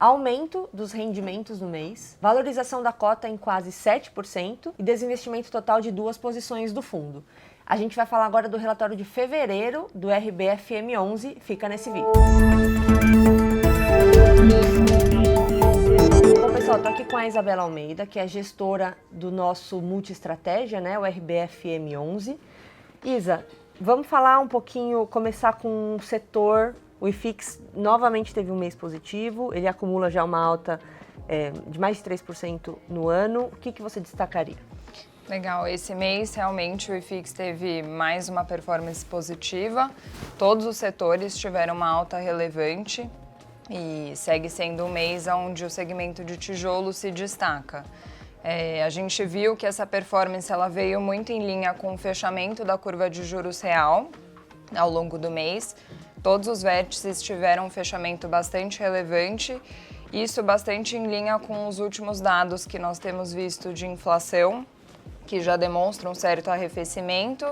Aumento dos rendimentos no mês, valorização da cota em quase 7% e desinvestimento total de 2 posições do fundo. A gente vai falar agora do relatório de fevereiro do RBFM11, fica nesse vídeo. Bom, pessoal, tô aqui com a Isabela Almeida, que é gestora do nosso Multi-Estratégia, né, o RBFM11. Isa, vamos falar um pouquinho, começar com o setor. O IFIX novamente teve um mês positivo, ele acumula já uma alta de mais de 3% no ano. O que você destacaria? Legal, esse mês realmente o IFIX teve mais uma performance positiva, todos os setores tiveram uma alta relevante e segue sendo um mês onde o segmento de tijolo se destaca. A gente viu que essa performance ela veio muito em linha com o fechamento da curva de juros real ao longo do mês. Todos os vértices tiveram um fechamento bastante relevante, isso bastante em linha com os últimos dados que nós temos visto de inflação, que já demonstram um certo arrefecimento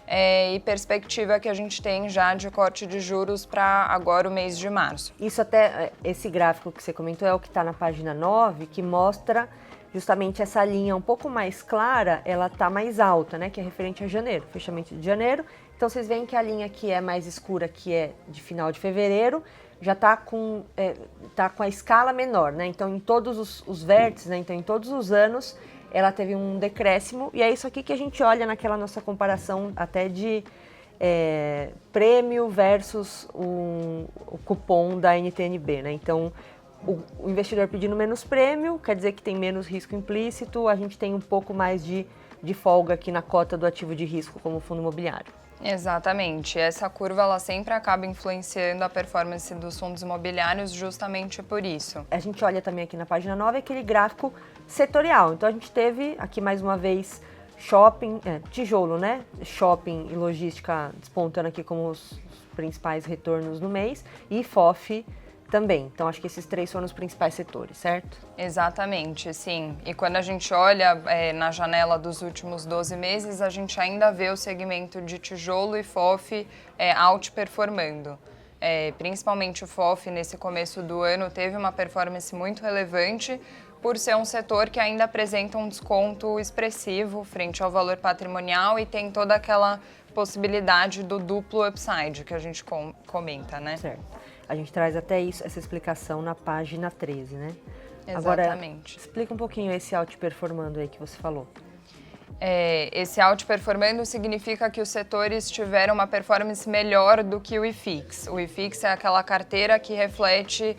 e perspectiva que a gente tem já de corte de juros para agora o mês de março. Isso até, esse gráfico que você comentou é o que está na página 9, que mostra justamente essa linha um pouco mais clara, ela está mais alta, né, que é referente a janeiro, fechamento de janeiro. Então vocês veem que a linha que é mais escura, que é de final de fevereiro, já está com a escala menor, né? Então em todos os vértices, né? Então em todos os anos, ela teve um decréscimo, e é isso aqui que a gente olha naquela nossa comparação até de prêmio versus o cupom da NTN-B, né? Então, o investidor pedindo menos prêmio, quer dizer que tem menos risco implícito, a gente tem um pouco mais de folga aqui na cota do ativo de risco como fundo imobiliário. Exatamente, essa curva ela sempre acaba influenciando a performance dos fundos imobiliários justamente por isso. A gente olha também aqui na página 9 aquele gráfico setorial, então a gente teve aqui mais uma vez shopping, tijolo, né? Shopping e logística despontando aqui como os principais retornos no mês e FOF também. Então, acho que esses três foram os principais setores, certo? Exatamente, sim. E quando a gente olha na janela dos últimos 12 meses, a gente ainda vê o segmento de tijolo e FOF outperformando. Principalmente o FOF, nesse começo do ano, teve uma performance muito relevante por ser um setor que ainda apresenta um desconto expressivo frente ao valor patrimonial e tem toda aquela possibilidade do duplo upside que a gente comenta, né? Certo. A gente traz até isso, essa explicação na página 13, né? Exatamente. Agora, explica um pouquinho esse outperformando aí que você falou. Esse outperformando significa que os setores tiveram uma performance melhor do que o IFIX. O IFIX é aquela carteira que reflete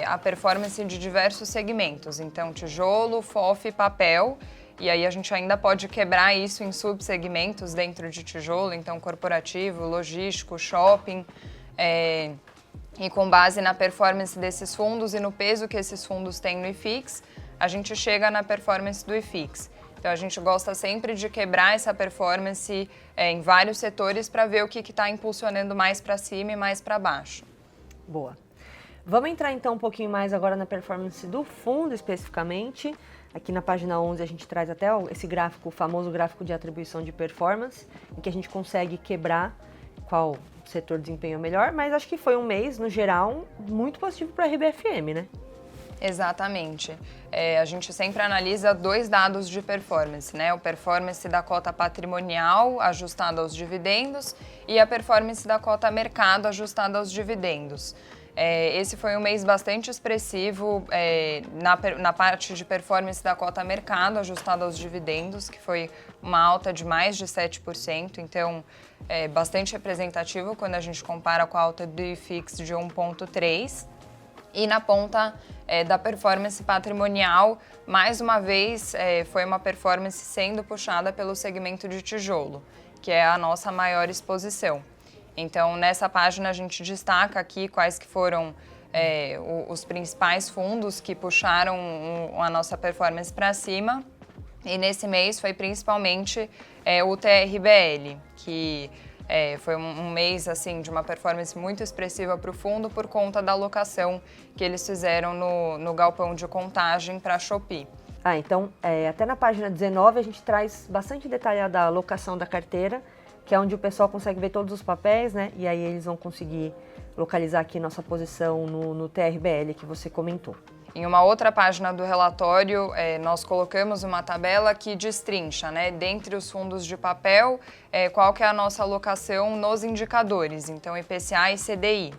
a performance de diversos segmentos. Então, tijolo, FOF e papel. E aí a gente ainda pode quebrar isso em subsegmentos dentro de tijolo. Então, corporativo, logístico, shopping. E com base na performance desses fundos e no peso que esses fundos têm no IFIX, a gente chega na performance do IFIX. Então, a gente gosta sempre de quebrar essa performance em vários setores para ver o que está impulsionando mais para cima e mais para baixo. Boa. Vamos entrar então um pouquinho mais agora na performance do fundo especificamente. Aqui na página 11 a gente traz até esse gráfico, o famoso gráfico de atribuição de performance, em que a gente consegue quebrar qual setor desempenhou melhor, mas acho que foi um mês, no geral, muito positivo para a RBFM, né? Exatamente. A gente sempre analisa dois dados de performance, né? O performance da cota patrimonial ajustada aos dividendos e a performance da cota mercado ajustada aos dividendos. Esse foi um mês bastante expressivo na parte de performance da cota mercado ajustada aos dividendos, que foi uma alta de mais de 7%, então bastante representativo quando a gente compara com a alta do IFIX de 1,3%. E na ponta da performance patrimonial, mais uma vez, foi uma performance sendo puxada pelo segmento de tijolo, que é a nossa maior exposição. Então, nessa página a gente destaca aqui quais que foram os principais fundos que puxaram a nossa performance para cima. E nesse mês foi principalmente o TRBL, que foi um mês assim de uma performance muito expressiva para o fundo por conta da alocação que eles fizeram no galpão de contagem para a Shopee. Então, até na página 19 a gente traz bastante detalhada a alocação da carteira, que é onde o pessoal consegue ver todos os papéis, né? E aí eles vão conseguir localizar aqui nossa posição no TRBL que você comentou. Em uma outra página do relatório, nós colocamos uma tabela que destrincha, né, dentre os fundos de papel, qual que é a nossa alocação nos indicadores, então IPCA e CDI.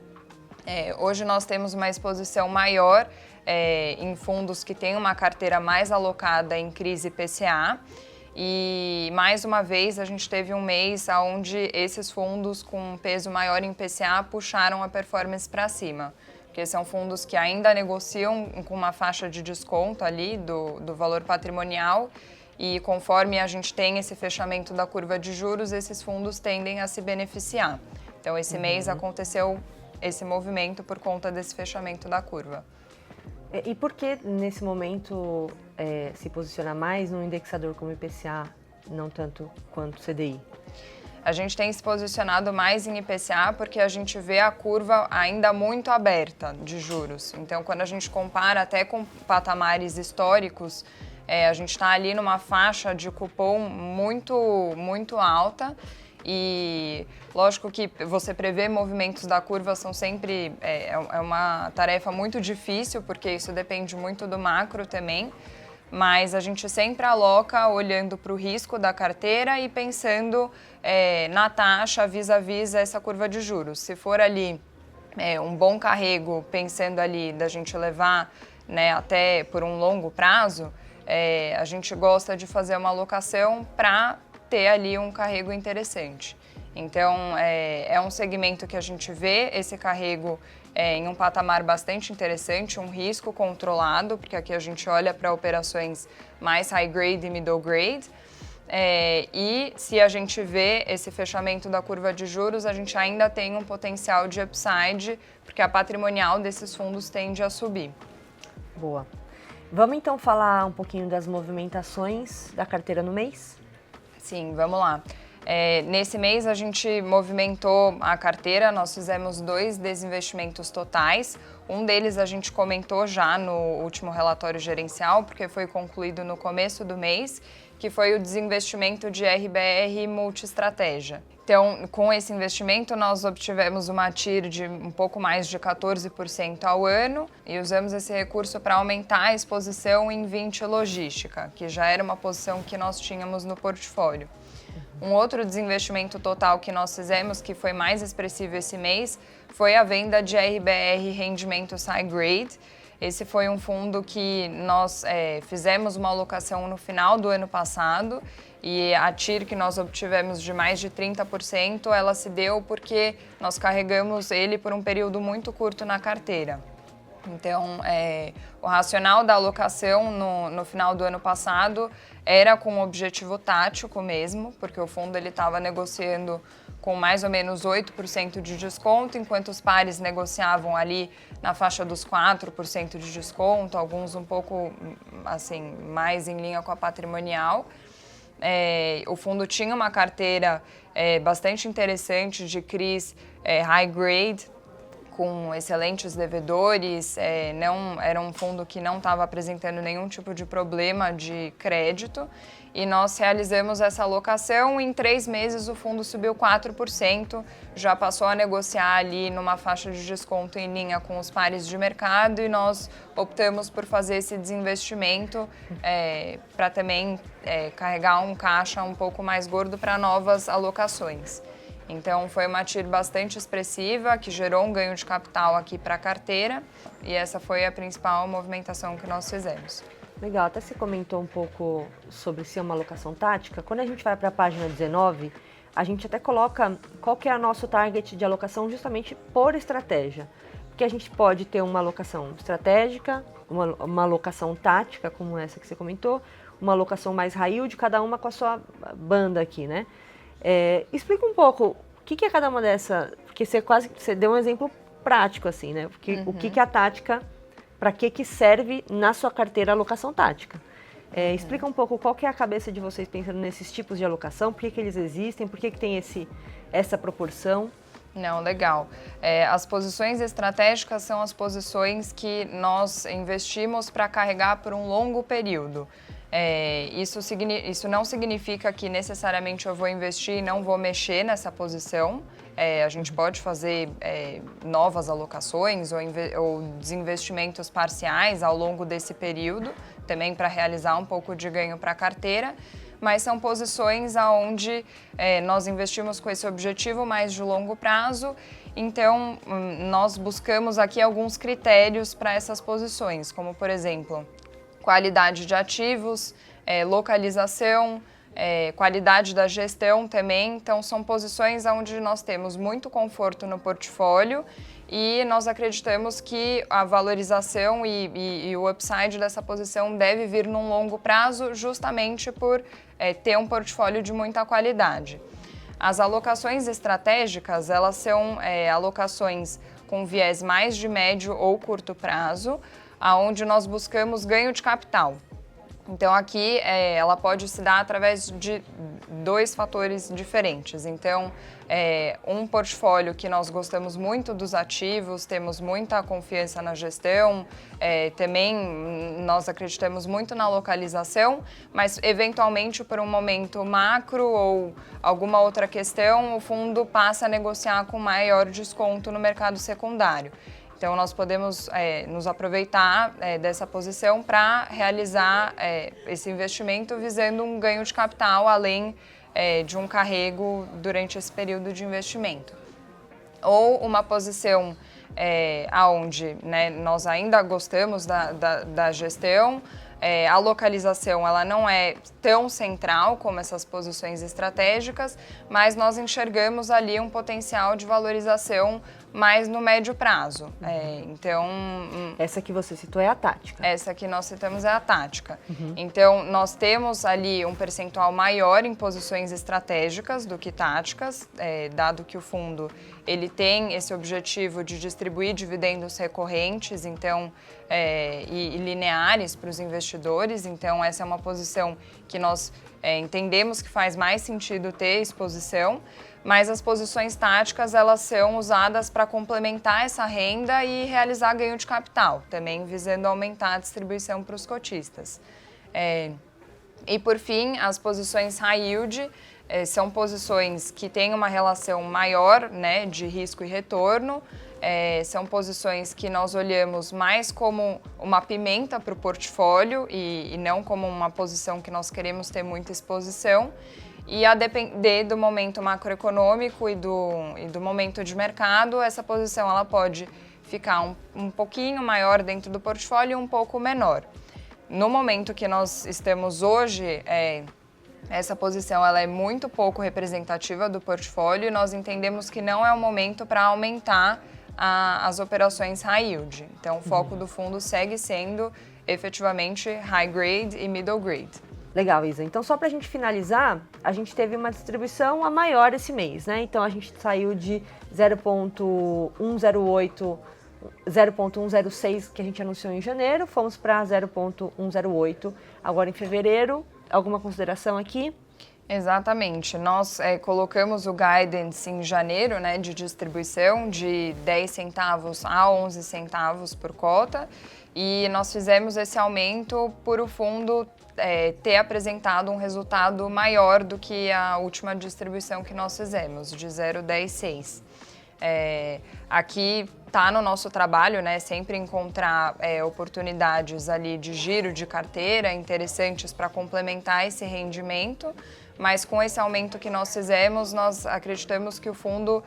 Hoje nós temos uma exposição maior em fundos que têm uma carteira mais alocada em crise IPCA, e mais uma vez a gente teve um mês onde esses fundos com um peso maior em IPCA puxaram a performance para cima. Porque são fundos que ainda negociam com uma faixa de desconto ali do valor patrimonial e conforme a gente tem esse fechamento da curva de juros, esses fundos tendem a se beneficiar. Então, esse mês aconteceu esse movimento por conta desse fechamento da curva. E por que, nesse momento, se posicionar mais no indexador como IPCA, não tanto quanto CDI? A gente tem se posicionado mais em IPCA porque a gente vê a curva ainda muito aberta de juros. Então, quando a gente compara até com patamares históricos, a gente está ali numa faixa de cupom muito alta. E lógico que você prever movimentos da curva são sempre uma tarefa muito difícil, porque isso depende muito do macro também. Mas a gente sempre aloca olhando para o risco da carteira e pensando na taxa vis-à-vis essa curva de juros. Se for ali um bom carrego, pensando ali da gente levar, né, até por um longo prazo, a gente gosta de fazer uma alocação para ter ali um carrego interessante. Então, é um segmento que a gente vê esse carrego em um patamar bastante interessante, um risco controlado, porque aqui a gente olha para operações mais high grade e middle grade. E se a gente vê esse fechamento da curva de juros, a gente ainda tem um potencial de upside, porque a patrimonial desses fundos tende a subir. Boa. Vamos então falar um pouquinho das movimentações da carteira no mês? Sim, vamos lá. Nesse mês a gente movimentou a carteira, nós fizemos 2 desinvestimentos totais. Um deles a gente comentou já no último relatório gerencial, porque foi concluído no começo do mês, que foi o desinvestimento de RBR Multiestratégia. Então, com esse investimento, nós obtivemos uma TIR de um pouco mais de 14% ao ano e usamos esse recurso para aumentar a exposição em Vinci Logística, que já era uma posição que nós tínhamos no portfólio. Um outro desinvestimento total que nós fizemos, que foi mais expressivo esse mês, foi a venda de RBR Rendimentos High Grade. Esse foi um fundo que nós fizemos uma alocação no final do ano passado e a TIR que nós obtivemos de mais de 30%, ela se deu porque nós carregamos ele por um período muito curto na carteira. Então, o racional da alocação no final do ano passado era com um objetivo tático mesmo, porque o fundo estava negociando com mais ou menos 8% de desconto, enquanto os pares negociavam ali na faixa dos 4% de desconto, alguns um pouco assim, mais em linha com a patrimonial. O fundo tinha uma carteira bastante interessante de CRIs high grade, com excelentes devedores, era um fundo que não estava apresentando nenhum tipo de problema de crédito e nós realizamos essa alocação. Em 3 meses o fundo subiu 4%, já passou a negociar ali numa faixa de desconto em linha com os pares de mercado e nós optamos por fazer esse desinvestimento para também carregar um caixa um pouco mais gordo para novas alocações. Então, foi uma TIR bastante expressiva, que gerou um ganho de capital aqui para a carteira e essa foi a principal movimentação que nós fizemos. Legal, até você comentou um pouco sobre se é uma alocação tática. Quando a gente vai para a página 19, a gente até coloca qual que é o nosso target de alocação justamente por estratégia. Porque a gente pode ter uma alocação estratégica, uma alocação tática, como essa que você comentou, uma alocação mais high yield, cada uma com a sua banda aqui, né? Explica um pouco o que é cada uma dessa, porque você deu um exemplo prático assim, né? O que é a tática, para que serve na sua carteira a alocação tática. Explica um pouco qual que é a cabeça de vocês pensando nesses tipos de alocação, por que eles existem, por que tem essa proporção. Não, legal. As posições estratégicas são as posições que nós investimos para carregar por um longo período. Isso não significa que necessariamente eu vou investir e não vou mexer nessa posição. a gente pode fazer novas alocações ou desinvestimentos parciais ao longo desse período, também para realizar um pouco de ganho para a carteira, mas são posições onde nós investimos com esse objetivo mais de longo prazo. Então, nós buscamos aqui alguns critérios para essas posições, como, por exemplo, qualidade de ativos, localização, qualidade da gestão também. Então, são posições onde nós temos muito conforto no portfólio e nós acreditamos que a valorização e o upside dessa posição deve vir num longo prazo, justamente por ter um portfólio de muita qualidade. As alocações estratégicas, elas são alocações com viés mais de médio ou curto prazo, onde nós buscamos ganho de capital. Então, aqui ela pode se dar através de dois fatores diferentes. Então, um portfólio que nós gostamos muito dos ativos, temos muita confiança na gestão, também nós acreditamos muito na localização, mas eventualmente por um momento macro ou alguma outra questão, o fundo passa a negociar com maior desconto no mercado secundário. Então, nós podemos nos aproveitar dessa posição para realizar esse investimento visando um ganho de capital além de um carrego durante esse período de investimento. Ou uma posição onde nós ainda gostamos da gestão, a localização ela não é tão central como essas posições estratégicas, mas nós enxergamos ali um potencial de valorização mais no médio prazo. Então, essa que você citou é a tática. Essa que nós citamos é a tática. Então, nós temos ali um percentual maior em posições estratégicas do que táticas, dado que o fundo ele tem esse objetivo de distribuir dividendos recorrentes, então, e lineares para os investidores. Então, essa é uma posição que nós entendemos que faz mais sentido ter exposição, mas as posições táticas elas são usadas para complementar essa renda e realizar ganho de capital, também visando aumentar a distribuição para os cotistas. E por fim, as posições high yield são posições que têm uma relação maior de risco e retorno, são posições que nós olhamos mais como uma pimenta para o portfólio e não como uma posição que nós queremos ter muita exposição. E a depender do momento macroeconômico e do momento de mercado, essa posição ela pode ficar um pouquinho maior dentro do portfólio e um pouco menor. No momento que nós estamos hoje, essa posição ela é muito pouco representativa do portfólio e nós entendemos que não é o momento para aumentar as operações high yield. Então, o foco do fundo segue sendo efetivamente high grade e middle grade. Legal, Isa. Então, só para a gente finalizar, a gente teve uma distribuição a maior esse mês, né? Então, a gente saiu de 0,108, 0,106 que a gente anunciou em janeiro, fomos para 0,108 agora em fevereiro. Alguma consideração aqui? Exatamente. Nós colocamos o guidance em janeiro, de distribuição de 10 centavos a 11 centavos por cota e nós fizemos esse aumento por o fundo ter apresentado um resultado maior do que a última distribuição que nós fizemos, de 0,106. Aqui está no nosso trabalho, sempre encontrar oportunidades ali de giro de carteira interessantes para complementar esse rendimento, mas com esse aumento que nós fizemos, nós acreditamos que o fundo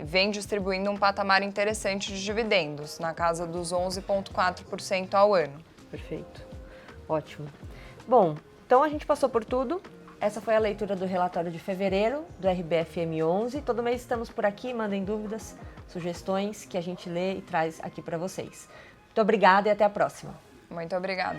vem distribuindo um patamar interessante de dividendos, na casa dos 11,4% ao ano. Perfeito. Ótimo. Bom, então a gente passou por tudo. Essa foi a leitura do relatório de fevereiro do RBFM11. Todo mês estamos por aqui, mandem dúvidas, sugestões que a gente lê e traz aqui para vocês. Muito obrigada e até a próxima. Muito obrigada.